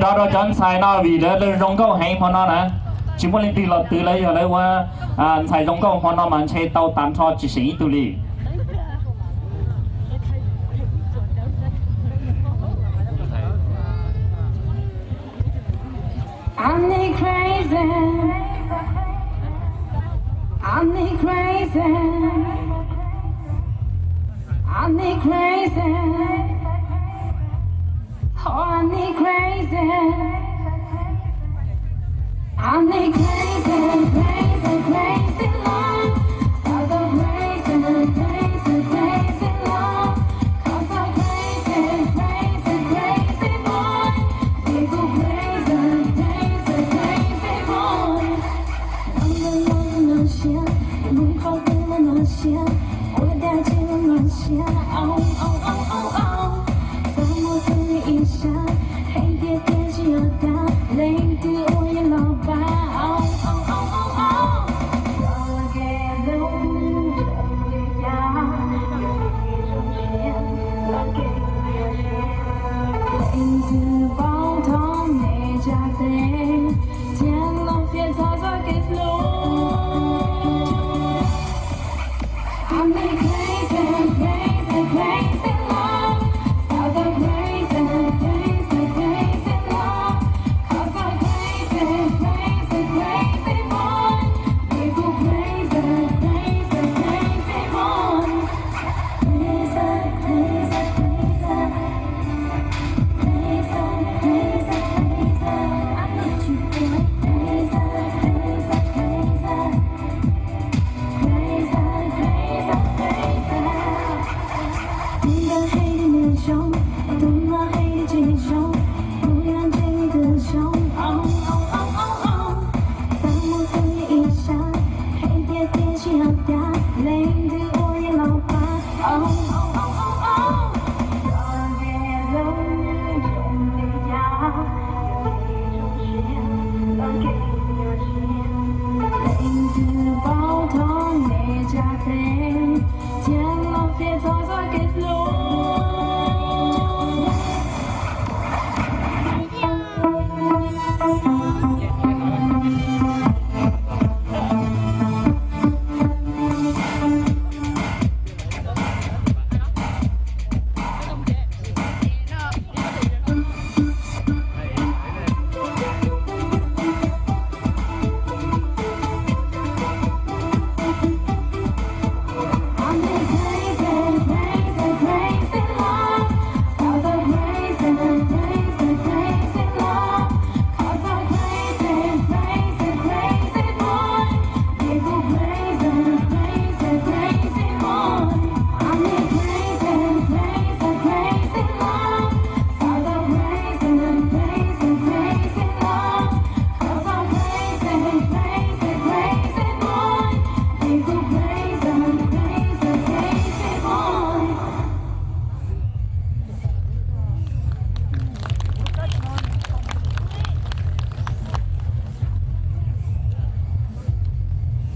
đó đó chân xài nó vì đó rong câu hay mà nó nè chỉ muốn lên từ lấy rồi lấy qua xài rong câu mà nó mà chơi tàu tạm cho chỉ sĩ tu li I'm not crazy. I'm not crazy. I'm not crazy. Oh, I'm not crazy. I'm not